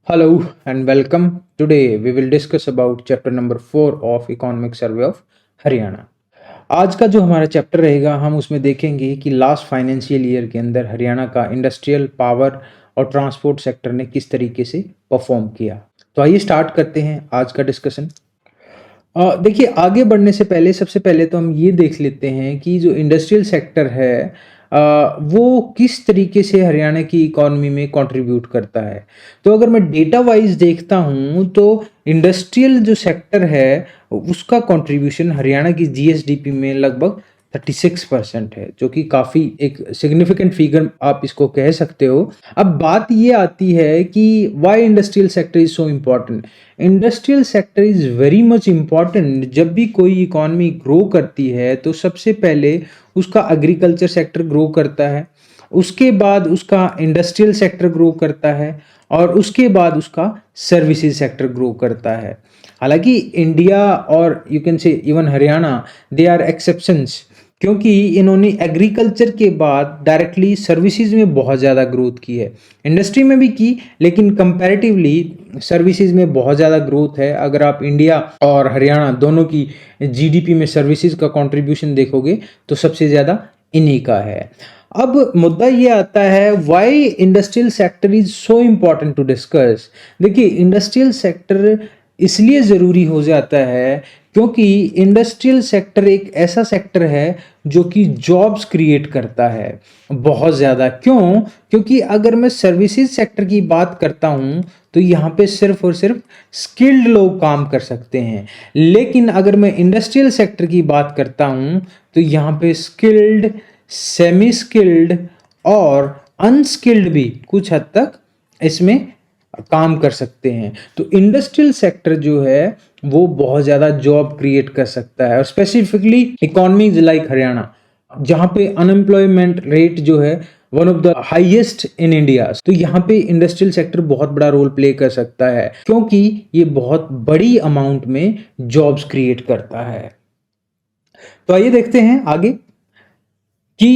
Hello and welcome. Today we will discuss about chapter number 4 of Economic Survey of Haryana. आज का जो हमारा chapter रहेगा हम उसमें देखेंगे कि लास्ट फाइनेंशियल ईयर के अंदर हरियाणा का इंडस्ट्रियल पावर और ट्रांसपोर्ट सेक्टर ने किस तरीके से परफॉर्म किया। तो आइए स्टार्ट करते हैं आज का डिस्कशन। देखिए आगे बढ़ने से पहले सबसे पहले तो हम ये देख लेते हैं कि जो इंडस्ट्रियल सेक्टर है वो किस तरीके से हरियाणा की इकॉनमी में कंट्रीब्यूट करता है। तो अगर मैं डेटा वाइज देखता हूँ तो इंडस्ट्रियल जो सेक्टर है उसका कंट्रीब्यूशन हरियाणा की जीएसडीपी में लगभग 36% है, जो कि काफ़ी एक सिग्निफिकेंट फिगर आप इसको कह सकते हो। अब बात ये आती है कि why industrial sector is so important. Industrial sector is very much important. जब भी कोई इकॉनमी ग्रो करती है तो सबसे पहले उसका एग्रीकल्चर सेक्टर ग्रो करता है, उसके बाद उसका इंडस्ट्रियल सेक्टर ग्रो करता है और उसके बाद उसका सर्विसेज सेक्टर ग्रो करता है। हालांकि इंडिया और you can say even Haryana they are exceptions, क्योंकि इन्होंने एग्रीकल्चर के बाद डायरेक्टली सर्विसेज में बहुत ज़्यादा ग्रोथ की है। इंडस्ट्री में भी की लेकिन कंपैरेटिवली सर्विसेज में बहुत ज़्यादा ग्रोथ है। अगर आप इंडिया और हरियाणा दोनों की जीडीपी में सर्विसेज का कंट्रीब्यूशन देखोगे तो सबसे ज़्यादा इन्हीं का है। अब मुद्दा ये आता है why industrial sector is so important to discuss. देखिए इंडस्ट्रियल सेक्टर इसलिए ज़रूरी हो जाता है क्योंकि इंडस्ट्रियल सेक्टर एक ऐसा सेक्टर है जो कि जॉब्स क्रिएट करता है बहुत ज़्यादा। क्यों? क्योंकि अगर मैं सर्विसेज सेक्टर की बात करता हूँ तो यहाँ पे सिर्फ और सिर्फ स्किल्ड लोग काम कर सकते हैं, लेकिन अगर मैं इंडस्ट्रियल सेक्टर की बात करता हूँ तो यहाँ पे स्किल्ड, सेमी स्किल्ड और अनस्किल्ड भी कुछ हद तक इसमें काम कर सकते हैं। तो इंडस्ट्रियल सेक्टर जो है वो बहुत ज़्यादा जॉब क्रिएट कर सकता है, और स्पेसिफिकली इकोनॉमीज लाइक हरियाणा जहाँ पे अनएम्प्लॉयमेंट रेट जो है one of the highest in India, तो यहाँ पे इंडस्ट्रियल सेक्टर बहुत बड़ा रोल प्ले कर सकता है क्योंकि ये बहुत बड़ी अमाउंट में जॉब्स क्रिएट करता है। तो आइए देखते हैं आगे कि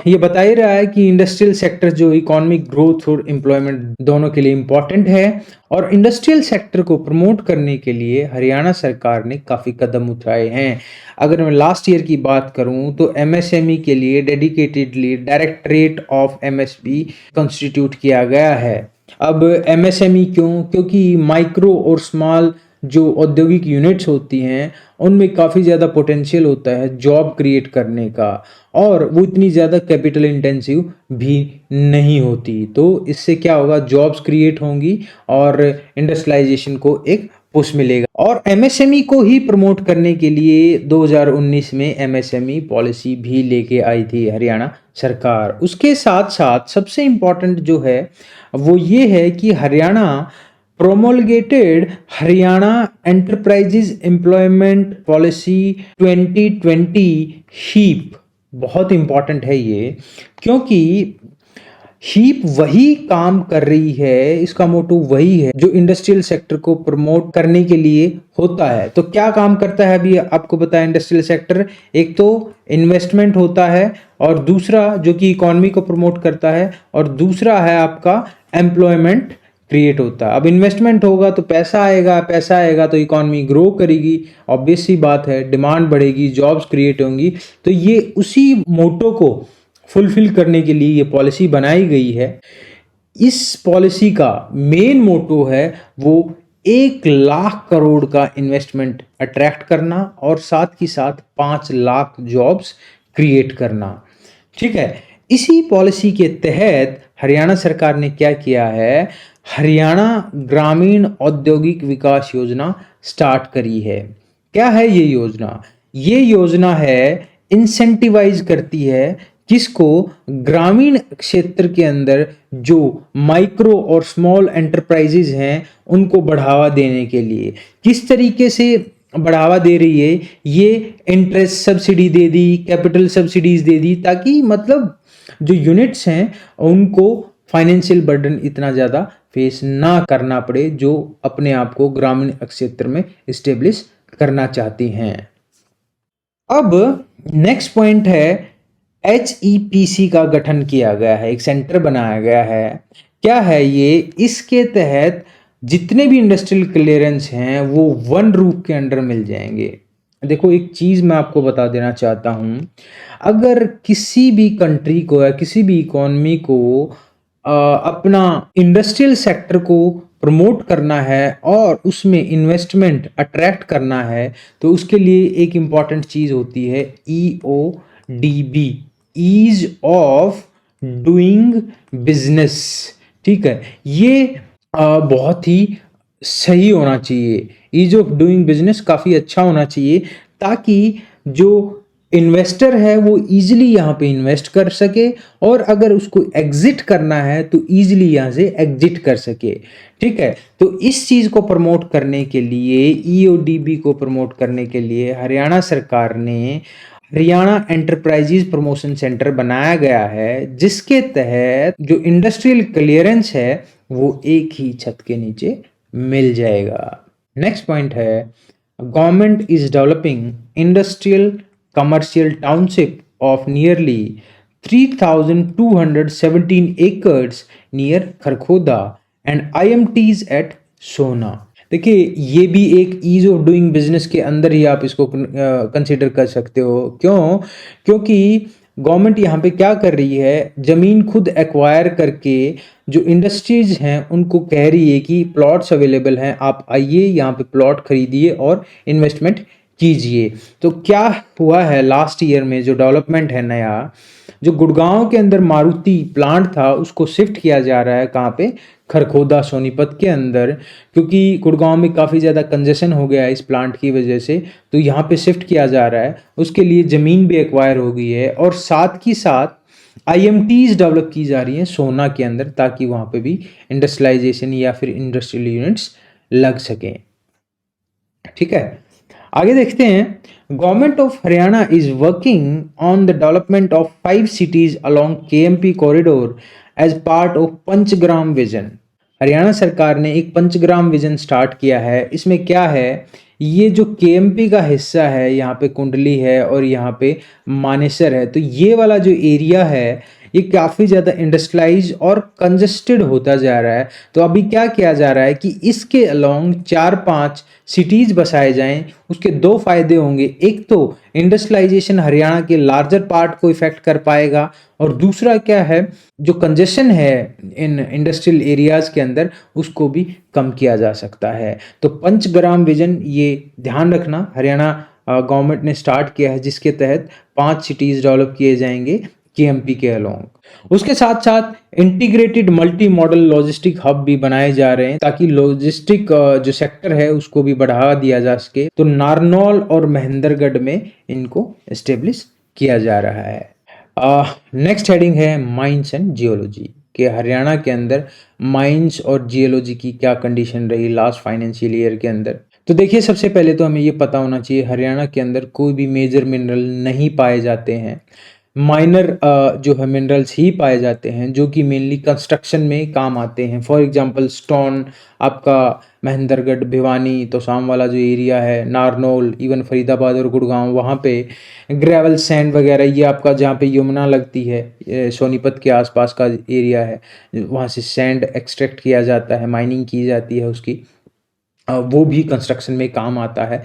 ये बता ही रहा है कि इंडस्ट्रियल सेक्टर जो इकोनॉमिक ग्रोथ और एम्प्लॉयमेंट दोनों के लिए इम्पॉर्टेंट है, और इंडस्ट्रियल सेक्टर को प्रमोट करने के लिए हरियाणा सरकार ने काफ़ी कदम उठाए हैं। अगर मैं लास्ट ईयर की बात करूं तो एमएसएमई के लिए dedicatedly directorate of MSP constitute किया गया है। अब एमएसएमई क्यों? क्योंकि माइक्रो और स्मॉल जो औद्योगिक यूनिट्स होती हैं उनमें काफ़ी ज़्यादा पोटेंशियल होता है जॉब क्रिएट करने का, और वो इतनी ज़्यादा कैपिटल इंटेंसिव भी नहीं होती। तो इससे क्या होगा, जॉब्स क्रिएट होंगी और इंडस्ट्रियलाइजेशन को एक पुश मिलेगा। और एमएसएमई को ही प्रमोट करने के लिए 2019 में एमएसएमई पॉलिसी भी लेके आई थी हरियाणा सरकार। उसके साथ साथ सबसे इम्पॉर्टेंट जो है वो ये है कि Haryana promulgated Haryana enterprises employment policy 2020 हीप। बहुत इंपॉर्टेंट है ये, क्योंकि हीप वही काम कर रही है, इसका मोटो वही है जो इंडस्ट्रियल सेक्टर को प्रमोट करने के लिए होता है। तो क्या काम करता है अभी आपको बताया इंडस्ट्रियल सेक्टर, एक तो इन्वेस्टमेंट होता है और दूसरा जो कि इकोनॉमी को प्रमोट करता है, और दूसरा है आपका एम्प्लॉयमेंट क्रिएट होता है। अब इन्वेस्टमेंट होगा तो पैसा आएगा, पैसा आएगा तो इकोनॉमी ग्रो करेगी, ऑब्वियस सी बात है, डिमांड बढ़ेगी, जॉब्स क्रिएट होंगी। तो ये उसी मोटो को फुलफिल करने के लिए ये पॉलिसी बनाई गई है। इस पॉलिसी का मेन मोटो है वो 1 लाख करोड़ का इन्वेस्टमेंट अट्रैक्ट करना और साथ ही साथ 5 लाख जॉब्स क्रिएट करना। ठीक है, इसी पॉलिसी के तहत हरियाणा सरकार ने क्या किया है, हरियाणा ग्रामीण औद्योगिक विकास योजना स्टार्ट करी है। क्या है ये योजना? ये योजना है इंसेंटिवाइज करती है किसको, ग्रामीण क्षेत्र के अंदर जो माइक्रो और स्मॉल एंटरप्राइजेज हैं उनको बढ़ावा देने के लिए। किस तरीके से बढ़ावा दे रही है? ये इंटरेस्ट सब्सिडी दे दी, कैपिटल सब्सिडीज दे दी, ताकि मतलब जो यूनिट्स हैं उनको फाइनेंशियल बर्डन इतना ज़्यादा फेस ना करना पड़े जो अपने आप को ग्रामीण क्षेत्र में इस्टेब्लिश करना चाहती हैं। अब नेक्स्ट पॉइंट है HEPC का गठन किया गया है, एक सेंटर बनाया गया है। क्या है ये? इसके तहत जितने भी इंडस्ट्रियल क्लियरेंस हैं वो वन रूफ के अंडर मिल जाएंगे। देखो एक चीज़ मैं आपको बता देना चाहता हूँ, अगर किसी भी कंट्री को या किसी भी इकोनॉमी को अपना इंडस्ट्रियल सेक्टर को प्रमोट करना है और उसमें इन्वेस्टमेंट अट्रैक्ट करना है, तो उसके लिए एक इम्पॉर्टेंट चीज़ होती है EODB, ease of doing business. ठीक है, ये बहुत ही सही होना चाहिए, ईज ऑफ डूइंग बिजनेस काफ़ी अच्छा होना चाहिए, ताकि जो इन्वेस्टर है वो इजीली यहाँ पे इन्वेस्ट कर सके, और अगर उसको एग्जिट करना है तो इजीली यहाँ से एग्जिट कर सके। ठीक है, तो इस चीज़ को प्रमोट करने के लिए, EODB को प्रमोट करने के लिए हरियाणा सरकार ने हरियाणा एंटरप्राइजेज प्रमोशन सेंटर बनाया गया है, जिसके तहत जो इंडस्ट्रियल क्लियरेंस है वो एक ही छत के नीचे मिल जाएगा। नेक्स्ट पॉइंट है, government is developing industrial commercial township of nearly 3,217 acres near Kharkhoda and IMTs at सोना। देखिए ये भी एक ईज ऑफ डूइंग बिजनेस के अंदर ही आप इसको कंसीडर कर सकते हो। क्यों? क्योंकि गवर्नमेंट यहाँ पे क्या कर रही है, जमीन खुद एक्वायर करके जो इंडस्ट्रीज हैं उनको कह रही है कि प्लॉट्स अवेलेबल हैं, आप आइए यहाँ पे प्लॉट खरीदिए और इन्वेस्टमेंट कीजिए। तो क्या हुआ है लास्ट ईयर में, जो डेवलपमेंट है नया, जो गुड़गांव के अंदर मारुति प्लांट था उसको शिफ्ट किया जा रहा है कहाँ पे, खरखोदा सोनीपत के अंदर, क्योंकि गुड़गांव में काफ़ी ज़्यादा कंजेशन हो गया है इस प्लांट की वजह से, तो यहाँ पे शिफ्ट किया जा रहा है। उसके लिए ज़मीन भी एक्वायर हो गई है और साथ ही साथ IMTs डेवलप की जा रही हैं सोना के अंदर, ताकि वहाँ पे भी इंडस्ट्रियलाइजेशन या फिर इंडस्ट्रियल यूनिट्स लग सकें। ठीक है, आगे देखते हैं, government of Haryana is working on the development of 5 cities along KMP corridor as part of Panchgram vision. Haryana सरकार ने एक पंचग्राम विजन स्टार्ट किया है। इसमें क्या है, ये जो KMP का हिस्सा है, यहाँ पे कुंडली है और यहाँ पे मानेसर है, तो ये वाला जो एरिया है ये काफ़ी ज़्यादा इंडस्ट्रियलाइज और कंजेस्टेड होता जा रहा है। तो अभी क्या किया जा रहा है कि इसके अलोंग 4-5 सिटीज़ बसाए जाएं। उसके दो फायदे होंगे, एक तो इंडस्ट्रियलाइजेशन हरियाणा के लार्जर पार्ट को इफेक्ट कर पाएगा, और दूसरा क्या है, जो कंजेशन है इन इंडस्ट्रियल एरियाज के अंदर उसको भी कम किया जा सकता है। तो पंचग्राम विजन, ये ध्यान रखना, हरियाणा गवर्नमेंट ने स्टार्ट किया है, जिसके तहत 5 सिटीज़ डेवलप किए जाएंगे KMP के अलोंग। उसके साथ साथ integrated multi modal logistic hub भी बनाए जा रहे हैं, ताकि लॉजिस्टिक जो सेक्टर है उसको भी बढ़ावा दिया जा सके। तो नारनौल और महेंद्रगढ़ में इनको एस्टेब्लिश किया जा रहा है। नेक्स्ट हेडिंग है माइंस एंड जियोलॉजी, कि हरियाणा के अंदर माइंस और जियोलॉजी की क्या कंडीशन रही लास्ट फाइनेंशियल ईयर के अंदर। तो देखिए, सबसे पहले तो हमें ये पता होना चाहिए, हरियाणा के अंदर कोई भी मेजर मिनरल नहीं पाए जाते हैं। माइनर जो है मिनरल्स ही पाए जाते हैं, जो कि मेनली कंस्ट्रक्शन में काम आते हैं। फॉर एग्जांपल स्टोन, आपका महेंद्रगढ़, भिवानी, तोसाम वाला जो एरिया है, नारनौल, इवन फरीदाबाद और गुड़गांव, वहाँ पे ग्रेवल सैंड वगैरह, ये आपका जहाँ पे यमुना लगती है, सोनीपत के आसपास का एरिया है, वहाँ से सैंड एक्सट्रैक्ट किया जाता है, माइनिंग की जाती है उसकी, वो भी कंस्ट्रक्शन में काम आता है।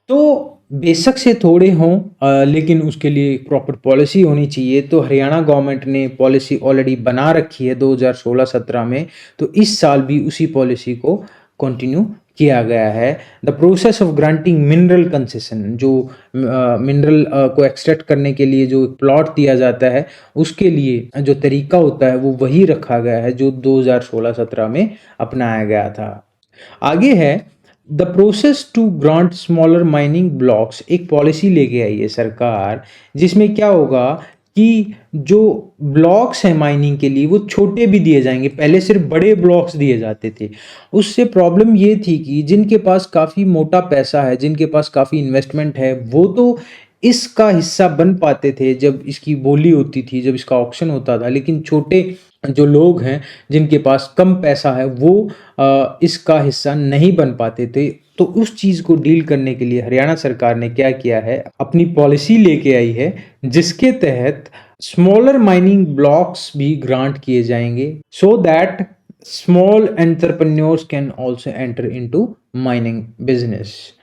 तो बेशक से थोड़े हों, लेकिन उसके लिए प्रॉपर पॉलिसी होनी चाहिए। तो हरियाणा गवर्नमेंट ने पॉलिसी ऑलरेडी बना रखी है 2016-17 में, तो इस साल भी उसी पॉलिसी को कंटिन्यू किया गया है। The process of granting mineral concession, जो मिनरल को एक्सट्रैक्ट करने के लिए जो प्लॉट दिया जाता है, उसके लिए जो तरीका होता है वो वही रखा गया है जो 2016-17 में अपनाया गया था। आगे है the process to grant smaller mining blocks. एक पॉलिसी लेके आई है सरकार, जिसमें क्या होगा कि जो ब्लॉक्स हैं माइनिंग के लिए वो छोटे भी दिए जाएंगे। पहले सिर्फ बड़े ब्लॉक्स दिए जाते थे। उससे प्रॉब्लम ये थी कि जिनके पास काफ़ी मोटा पैसा है, जिनके पास काफ़ी इन्वेस्टमेंट है, वो तो इसका हिस्सा बन पाते थे जब इसकी बोली होती थी, जब इसका ऑक्शन होता था। लेकिन छोटे जो लोग हैं, जिनके पास कम पैसा है, वो इसका हिस्सा नहीं बन पाते थे। तो उस चीज़ को डील करने के लिए हरियाणा सरकार ने क्या किया है, अपनी पॉलिसी लेके आई है, जिसके तहत स्मॉलर माइनिंग ब्लॉक्स भी ग्रांट किए जाएंगे so that small entrepreneurs can also enter into mining business.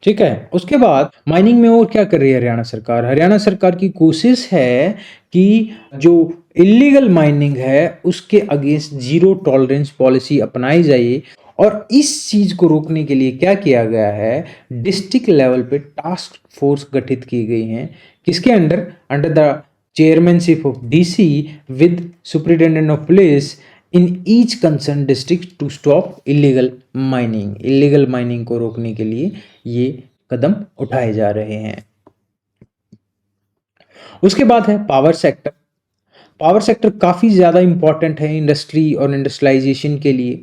ठीक है, उसके बाद माइनिंग में और क्या कर रही है हरियाणा सरकार? हरियाणा सरकार की कोशिश है कि जो इलीगल माइनिंग है उसके अगेंस्ट जीरो टॉलरेंस पॉलिसी अपनाई जाए। और इस चीज को रोकने के लिए क्या किया गया है, डिस्ट्रिक्ट लेवल पे टास्क फोर्स गठित की गई हैं। किसके under? Under the chairmanship of DC with superintendent of police in each concerned district to stop illegal mining। illegal mining को रोकने के लिए ये कदम उठाए जा रहे हैं। उसके बाद है पावर सेक्टर। पावर सेक्टर काफी ज्यादा इंपॉर्टेंट है इंडस्ट्री और इंडस्ट्रियलाइजेशन के लिए,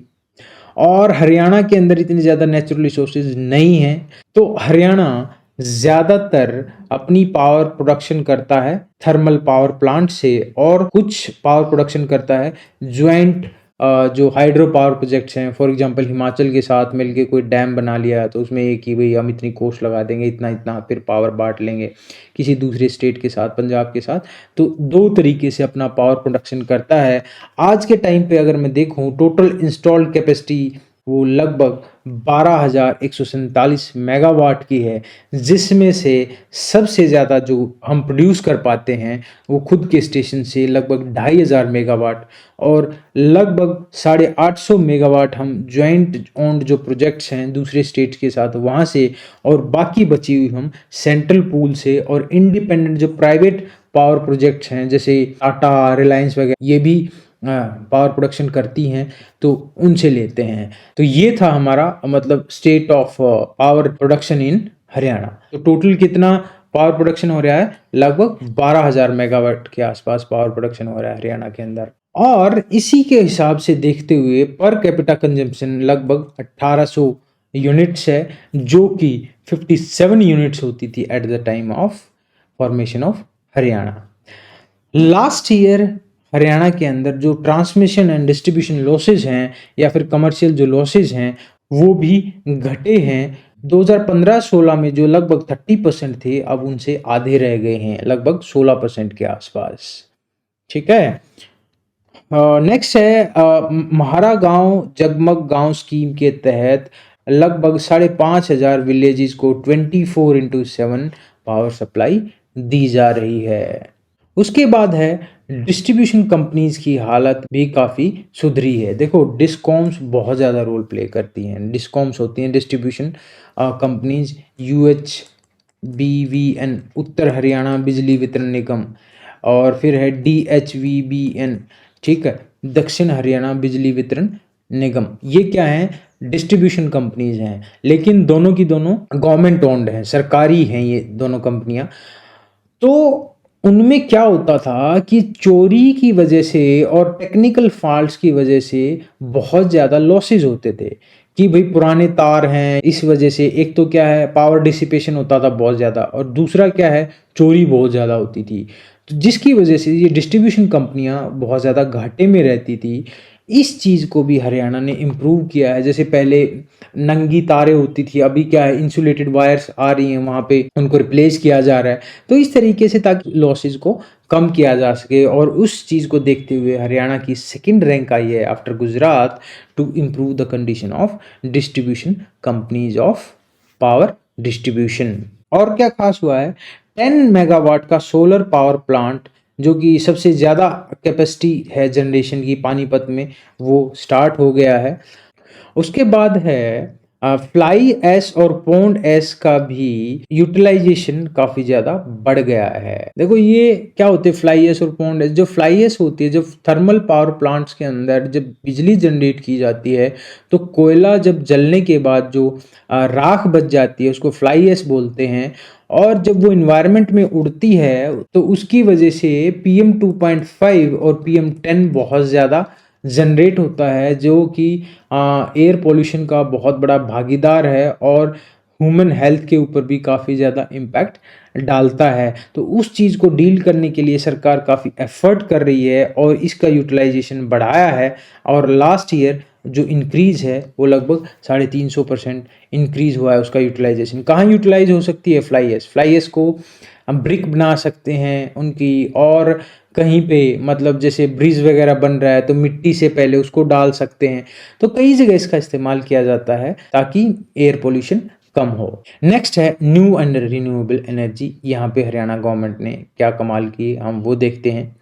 और हरियाणा के अंदर इतनी ज़्यादा नेचुरल रिसोर्सेज नहीं हैं, तो हरियाणा ज़्यादातर अपनी पावर प्रोडक्शन करता है थर्मल पावर प्लांट से, और कुछ पावर प्रोडक्शन करता है ज्वाइंट जो हाइड्रो पावर प्रोजेक्ट्स हैं। फॉर एग्जांपल हिमाचल के साथ मिलके कोई डैम बना लिया तो उसमें एक ही भाई हम इतनी कोस्ट लगा देंगे, इतना इतना फिर पावर बांट लेंगे किसी दूसरे स्टेट के साथ, पंजाब के साथ। तो दो तरीके से अपना पावर प्रोडक्शन करता है। आज के टाइम पे अगर मैं देखूं टोटल इंस्टॉल्ड कैपेसिटी वो लगभग 12,147 मेगावाट की है, जिसमें से सबसे ज़्यादा जो हम प्रोड्यूस कर पाते हैं वो खुद के स्टेशन से लगभग 2,500 मेगावाट, और लगभग 850 मेगावाट हम ज्वाइंट ओन्ड जो प्रोजेक्ट्स हैं दूसरे स्टेट्स के साथ वहाँ से, और बाकी बची हुई हम सेंट्रल पूल से और इंडिपेंडेंट जो प्राइवेट पावर प्रोजेक्ट्स हैं जैसे टाटा, रिलायंस वगैरह ये भी पावर प्रोडक्शन करती हैं तो उनसे लेते हैं। तो ये था हमारा मतलब state of power production in Haryana. तो टोटल कितना पावर प्रोडक्शन हो रहा है? लगभग 12,000 मेगावाट के आसपास पावर प्रोडक्शन हो रहा है हरियाणा के अंदर। और इसी के हिसाब से देखते हुए पर कैपिटा कंजम्पशन लगभग 1800 यूनिट्स है, जो कि 57 यूनिट्स होती थी at the time of formation of Haryana. Last year Haryana के अंदर जो ट्रांसमिशन एंड डिस्ट्रीब्यूशन लॉसेज हैं या फिर कमर्शियल जो लॉसेज हैं वो भी घटे हैं। 2015-16 में जो लगभग 30% थे अब उनसे आधे रह गए हैं, लगभग 16% के आसपास। ठीक है, नेक्स्ट है महारा गांव जगमग गांव स्कीम के तहत लगभग 5,500 विलेजेस को 24/7 पावर सप्लाई दी जा रही है। उसके बाद है डिस्ट्रीब्यूशन कंपनीज की हालत भी काफ़ी सुधरी है। देखो डिस्कॉम्स बहुत ज़्यादा रोल प्ले करती हैं। डिस्कॉम्स होती हैं डिस्ट्रीब्यूशन कंपनीज, UHBVN उत्तर हरियाणा बिजली वितरण निगम, और फिर है DHVBN, ठीक है, दक्षिण हरियाणा बिजली वितरण निगम। ये क्या है? डिस्ट्रीब्यूशन कंपनीज हैं, लेकिन दोनों की दोनों गवर्नमेंट ओन्ड हैं, सरकारी हैं ये दोनों कंपनियां। तो उनमें क्या होता था कि चोरी की वजह से और टेक्निकल फॉल्ट्स की वजह से बहुत ज़्यादा लॉसेज होते थे कि भाई पुराने तार हैं, इस वजह से एक तो क्या है पावर डिसिपेशन होता था बहुत ज़्यादा, और दूसरा क्या है चोरी बहुत ज़्यादा होती थी, तो जिसकी वजह से ये डिस्ट्रीब्यूशन कंपनियां बहुत ज़्यादा घाटे में रहती थी। इस चीज़ को भी हरियाणा ने इम्प्रूव किया है। जैसे पहले नंगी तारें होती थी, अभी क्या है इंसुलेटेड वायर्स आ रही हैं, वहाँ पे उनको रिप्लेस किया जा रहा है। तो इस तरीके से ताकि लॉसेज को कम किया जा सके, और उस चीज़ को देखते हुए हरियाणा की सेकंड रैंक आई है after Gujarat to improve the condition of distribution companies of power distribution. और क्या खास हुआ है, 10 मेगावाट का सोलर पावर प्लांट जो कि सबसे ज़्यादा कैपेसिटी है जनरेशन की पानीपत में, वो स्टार्ट हो गया है। उसके बाद है फ्लाई एस और पौंड एस का भी यूटिलाइजेशन काफ़ी ज़्यादा बढ़ गया है। देखो ये क्या होते हैं फ्लाई एस और पौंड एस? जो फ्लाई एस होती है, जब थर्मल पावर प्लांट्स के अंदर जब बिजली जनरेट की जाती है तो कोयला जब जलने के बाद जो राख बच जाती है उसको फ्लाई एस बोलते हैं, और जब वो इन्वायरमेंट में उड़ती है तो उसकी वजह से PM 2.5 और PM 10 बहुत ज़्यादा जनरेट होता है, जो कि एयर पोल्यूशन का बहुत बड़ा भागीदार है और ह्यूमन हेल्थ के ऊपर भी काफ़ी ज़्यादा इम्पैक्ट डालता है। तो उस चीज़ को डील करने के लिए सरकार काफ़ी एफर्ट कर रही है और इसका यूटिलाइजेशन बढ़ाया है, और लास्ट ईयर जो इंक्रीज़ है वो लगभग 350% इंक्रीज़ हुआ है उसका यूटिलाइजेशन। कहाँ यूटिलाइज हो सकती है फ्लाई एस? फ्लाई एस को हम ब्रिक बना सकते हैं उनकी, और कहीं पे मतलब जैसे ब्रिज वगैरह बन रहा है तो मिट्टी से पहले उसको डाल सकते हैं। तो कई जगह इसका इस्तेमाल किया जाता है ताकि एयर पोल्यूशन कम हो। नेक्स्ट है न्यू एंड रिन्यूएबल एनर्जी। यहाँ पे हरियाणा गवर्नमेंट ने क्या कमाल की हम वो देखते हैं।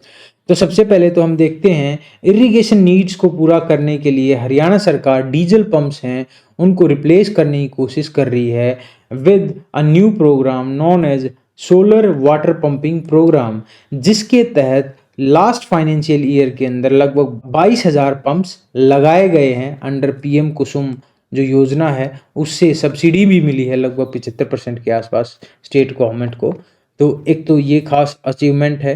तो सबसे पहले तो हम देखते हैं इरिगेशन नीड्स को पूरा करने के लिए हरियाणा सरकार डीजल पंप्स हैं उनको रिप्लेस करने की कोशिश कर रही है with a new program known as solar water pumping program, जिसके तहत लास्ट फाइनेंशियल ईयर के अंदर लगभग 22,000 पंप्स लगाए गए हैं अंडर पीएम कुसुम जो योजना है। उससे सब्सिडी भी मिली है लगभग 75% के आसपास स्टेट गवर्नमेंट को। तो एक तो ये खास अचीवमेंट है।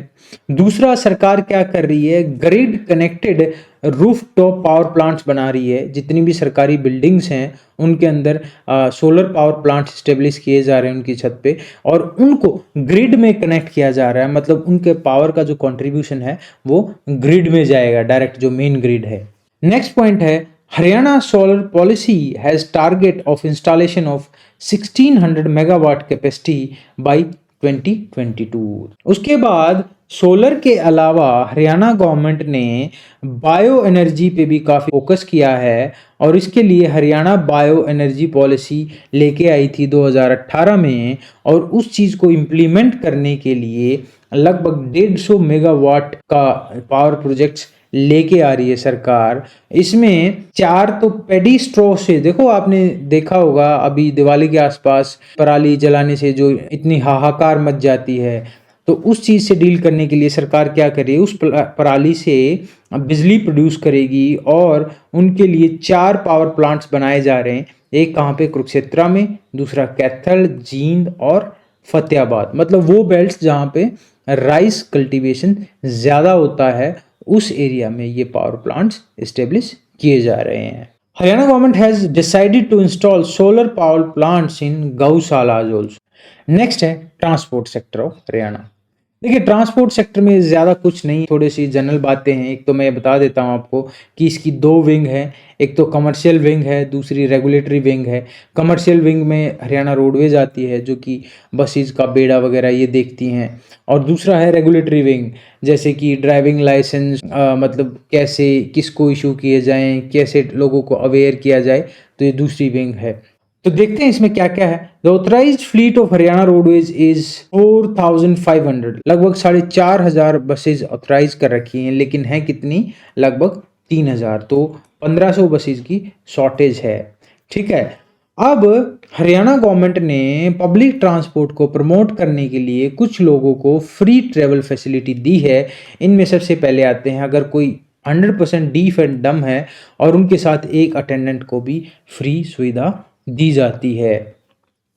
दूसरा, सरकार क्या कर रही है, grid connected roof top power plants बना रही है। जितनी भी सरकारी बिल्डिंग्स हैं उनके अंदर सोलर पावर प्लांट स्टेब्लिश किए जा रहे हैं उनकी छत पे, और उनको ग्रिड में कनेक्ट किया जा रहा है। मतलब उनके पावर का जो कंट्रीब्यूशन है वो ग्रिड में जाएगा डायरेक्ट, जो मेन ग्रिड है। नेक्स्ट पॉइंट है Haryana solar policy has target of installation of 1600 megawatt capacity by 2022। उसके बाद सोलर के अलावा हरियाणा गवर्नमेंट ने बायो एनर्जी पे भी काफ़ी फोकस किया है, और इसके लिए हरियाणा बायो एनर्जी पॉलिसी लेके आई थी 2018 में, और उस चीज़ को इम्प्लीमेंट करने के लिए लगभग 150 मेगावाट का पावर प्रोजेक्ट्स लेके आ रही है सरकार। इसमें 4 तो पेडी स्ट्रॉ से, देखो आपने देखा होगा अभी दिवाली के आसपास पराली जलाने से जो इतनी हाहाकार मच जाती है, तो उस चीज़ से डील करने के लिए सरकार क्या कर रही है, उस पराली से बिजली प्रोड्यूस करेगी, और उनके लिए 4 पावर प्लांट्स बनाए जा रहे हैं। एक कहाँ पे, कुरुक्षेत्रा में, दूसरा कैथल, जींद और फतेहाबाद। मतलब वो बेल्ट जहाँ पे राइस कल्टीवेशन ज़्यादा होता है उस एरिया में ये पावर प्लांट्स एस्टेब्लिश किए जा रहे हैं। Haryana government has decided to install solar power plants in gaushalas also. Next है ट्रांसपोर्ट सेक्टर ऑफ हरियाणा। देखिए ट्रांसपोर्ट सेक्टर में ज़्यादा कुछ नहीं, थोड़ी सी जनरल बातें हैं। एक तो मैं बता देता हूँ आपको कि इसकी 2 विंग है, एक तो कमर्शियल विंग है, दूसरी रेगुलेटरी विंग है। कमर्शियल विंग में हरियाणा रोडवेज आती है जो कि बसेस का बेड़ा वगैरह ये देखती हैं, और दूसरा है रेगुलेटरी विंग, जैसे कि ड्राइविंग लाइसेंस मतलब कैसे किसको इशू किए जाएं, कैसे लोगों को अवेयर किया जाए, तो ये दूसरी विंग है। तो देखते हैं इसमें क्या क्या है। The authorised fleet of Haryana roadways is 4500, लगभग 4500 बसेज ऑथराइज कर रखी हैं, लेकिन हैं कितनी, लगभग 3000। तो 1500 बसेज की शॉर्टेज है। ठीक है, अब हरियाणा गवर्नमेंट ने पब्लिक ट्रांसपोर्ट को प्रमोट करने के लिए कुछ लोगों को फ्री ट्रेवल फैसिलिटी दी है। इनमें सबसे पहले आते हैं, अगर कोई 100% डीफ एंड डम है और उनके साथ एक अटेंडेंट को भी फ्री सुविधा दी जाती है।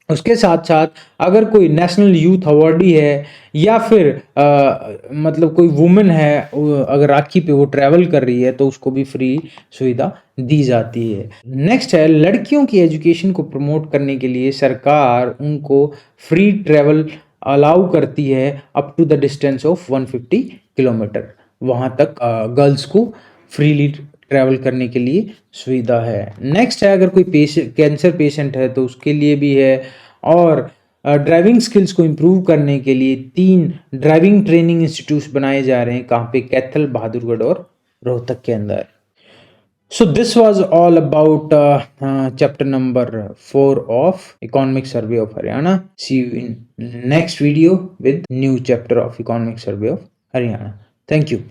उसके साथ साथ अगर कोई नेशनल यूथ अवार्डी है, या फिर मतलब कोई वुमेन है, अगर राखी पे वो ट्रैवल कर रही है तो उसको भी फ्री सुविधा दी जाती है। नेक्स्ट है लड़कियों की एजुकेशन को प्रमोट करने के लिए सरकार उनको फ्री ट्रैवल अलाउ करती है up to the distance of 150 kilometre. वहाँ तक गर्ल्स को फ्रीली ट्रैवल करने के लिए सुविधा है। नेक्स्ट है अगर कोई कैंसर पेशेंट है तो उसके लिए भी है, और ड्राइविंग स्किल्स को इम्प्रूव करने के लिए 3 ड्राइविंग ट्रेनिंग इंस्टीट्यूट्स बनाए जा रहे हैं, कहाँ पे, कैथल, बहादुरगढ़ और रोहतक के अंदर। So this was all about chapter number 4 of Economic Survey of Haryana. See you in next video with new chapter of Economic Survey of Haryana. Thank you.